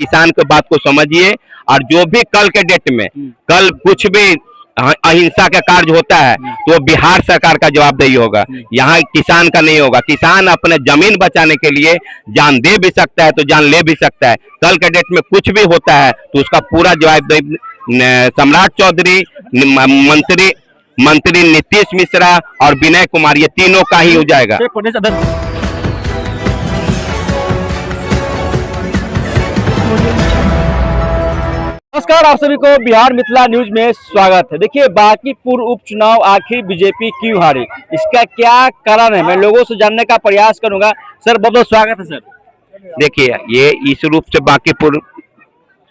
किसान के बात को समझिए और जो भी कल के डेट में कल कुछ भी अहिंसा का कार्य होता है तो वो बिहार सरकार का जवाबदेही होगा, यहाँ किसान का नहीं होगा। किसान अपने जमीन बचाने के लिए जान दे भी सकता है तो जान ले भी सकता है। कल के डेट में कुछ भी होता है तो उसका पूरा जवाबदेही सम्राट चौधरी, मंत्री नीतीश मिश्रा और विनय कुमार, ये तीनों का ही हो जाएगा। नमस्कार, आप सभी को बिहार मिथिला न्यूज में स्वागत है। देखिए, बांकीपुर उपचुनाव आखिर बीजेपी क्यों हारी, इसका क्या कारण है, मैं लोगों से जानने का प्रयास करूंगा। सर, बहुत बहुत स्वागत है। सर देखिए, ये इस रूप से बांकीपुर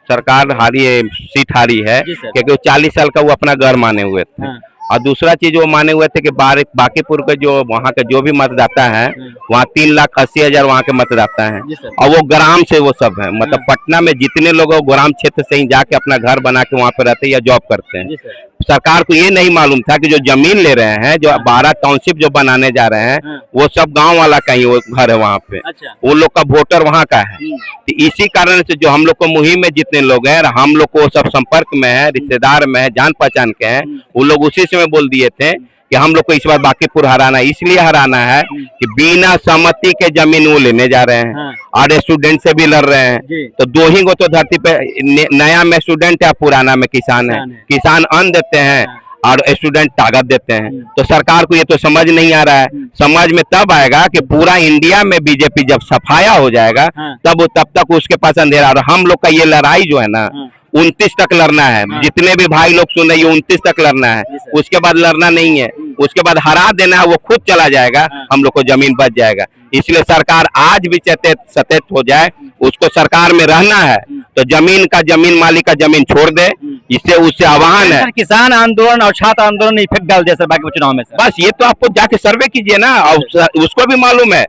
सरकार हारी है, सीट हारी है क्योंकि वो 40 साल का वो अपना घर माने हुए थे। हाँ। और दूसरा चीज वो माने हुए थे कि बांकीपुर के जो वहाँ के जो भी मतदाता है वहाँ 3,80,000 वहाँ के मतदाता हैं और वो ग्राम से वो सब है, मतलब पटना में जितने लोग ग्राम क्षेत्र से ही जाके अपना घर बना के वहाँ पे रहते हैं या जॉब करते हैं। सरकार को ये नहीं मालूम था कि जो जमीन ले रहे हैं, जो 12 टाउनशिप जो बनाने जा रहे हैं, वो सब गांव वाला का ही वो घर है वहाँ पे। अच्छा। वो लोग का वोटर वहाँ का है। तो इसी कारण से जो हम लोग को मुहिम में जितने लोग हैं, हम लोग को सब संपर्क में है, रिश्तेदार में है, जान पहचान के हैं, वो लोग उसी समय बोल दिए थे कि हम लोग को इस बार बांकीपुर हराना है। इसलिए हराना है कि बिना सहमति के जमीन वो लेने जा रहे हैं और स्टूडेंट से भी लड़ रहे हैं। तो दो ही को तो धरती पे, नया में स्टूडेंट है, पुराना में किसान है। किसान अन्न देते हैं और स्टूडेंट ताकत देते हैं। तो सरकार को ये तो समझ नहीं आ रहा है। समझ में तब आएगा कि पूरा इंडिया में बीजेपी जब सफाया हो जाएगा तब तक उसके पास अंधेरा। और हम लोग का ये लड़ाई जो है ना 29 तक लड़ना है। जितने भी भाई लोग सुन रहे हैं 29 तक लड़ना है, उसके बाद लड़ना नहीं है। उसके बाद हरा देना है, वो खुद चला जाएगा, हम लोग को जमीन बच जाएगा। इसलिए सरकार आज भी सचेत हो जाए, उसको सरकार में रहना है तो जमीन मालिक का जमीन छोड़ दे। इससे उससे आह्वान है। किसान आंदोलन और छात्र आंदोलन इफेक्ट डाल दिया सर बाकी चुनाव में। बस ये तो आपको जाके सर्वे कीजिए ना, और उसको भी मालूम है।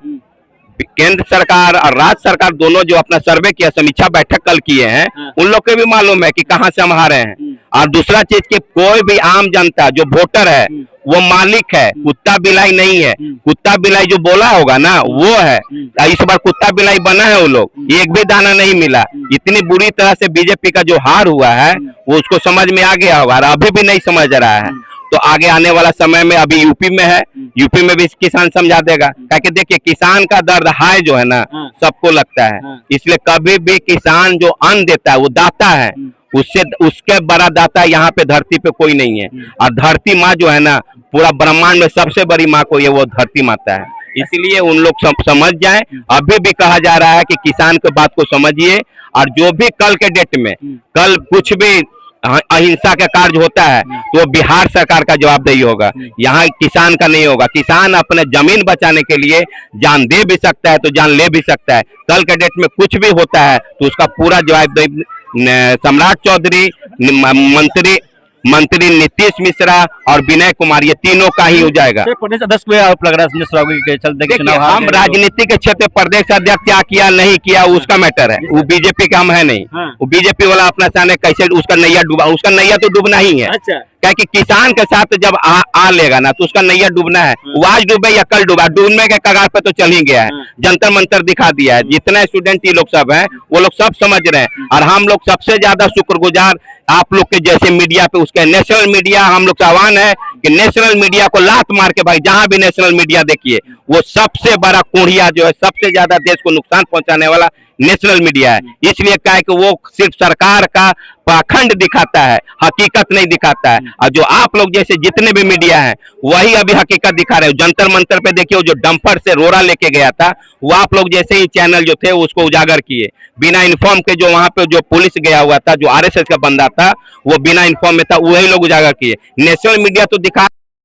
केंद्र सरकार और राज्य सरकार दोनों जो अपना सर्वे किया, समीक्षा बैठक कल किए हैं, उन लोग को भी मालूम है कि कहां से हम हारे हैं। और दूसरा चीज कि कोई भी आम जनता जो वोटर है वो मालिक है, कुत्ता बिलाई नहीं है। कुत्ता बिलाई जो बोला होगा ना वो है। इस बार कुत्ता बिलाई बना है वो लोग, एक भी दाना नहीं मिला। इतनी बुरी तरह से बीजेपी का जो हार हुआ है वो उसको समझ में आ गया होगा, अभी भी नहीं समझ रहा है। तो आगे आने वाला समय में, अभी यूपी में है, यूपी में भी किसान समझा देगा। क्योंकि देखिए, किसान का दर्द हाय जो है ना सबको लगता है। इसलिए कभी भी किसान जो अन्न देता है वो दाता है, उसके बड़ा दाता यहाँ पे धरती पे कोई नहीं है। और धरती माँ जो है ना, पूरा ब्रह्मांड में सबसे बड़ी माँ को ये वो धरती माता है। इसलिए उन लोग समझ जाएं। अभी भी कहा जा रहा है कि किसान की बात को समझिए और जो भी कल के डेट में कल कुछ भी अहिंसा का कार्य होता है तो वो बिहार सरकार का जवाबदेही होगा, यहाँ किसान का नहीं होगा। किसान अपने जमीन बचाने के लिए जान दे भी सकता है तो जान ले भी सकता है। कल के डेट में कुछ भी होता है तो उसका पूरा जवाबदेही सम्राट चौधरी, मंत्री नीतीश मिश्रा और विनय कुमार, ये तीनों का ही हो जाएगा। प्रदेश अध्यक्ष को आप लग रहा है चलते हम राजनीति के क्षेत्र प्रदेश अध्यक्ष क्या किया नहीं किया उसका मैटर है, वो बीजेपी का हम है नहीं। वो बीजेपी वाला अपना चाहने कैसे उसका नैया डूबा, उसका नैया तो डूबना ही है। अच्छा। कि किसान के साथ जब आ लेगा ना तो उसका नैया डूबना है। वो आज डूबे या कल डूबा, डूबने के कगार पे तो चल ही गया है। जंतर मंतर दिखा दिया है। जितने स्टूडेंट ये लोग सब हैं वो लोग सब समझ रहे हैं। और हम लोग सबसे ज्यादा शुक्रगुजार आप लोग के जैसे मीडिया पे, उसके नेशनल मीडिया, हम लोग का आह्वान है कि नेशनल मीडिया को लात मार के भाई, जहां भी नेशनल मीडिया देखिए वो सबसे बड़ा कोढ़िया जो है, सबसे ज्यादा देश को नुकसान पहुंचाने वाला नेशनल मीडिया है। इसलिए क्या है कि वो सिर्फ सरकार का पाखंड दिखाता है, हकीकत नहीं दिखाता है। और जो आप लोग जैसे जितने भी मीडिया हैं वही अभी हकीकत दिखा रहे हो। जंतर मंतर पे देखिए, जो डंपर से रोड़ा लेके गया था वो आप लोग जैसे ही चैनल जो थे उसको उजागर किए। बिना इन्फॉर्म के जो वहां पे जो पुलिस गया हुआ था, जो आरएसएस का बंदा था, वो बिना इन्फॉर्म में था, वही लोग उजागर किए। नेशनल मीडिया तो दिखा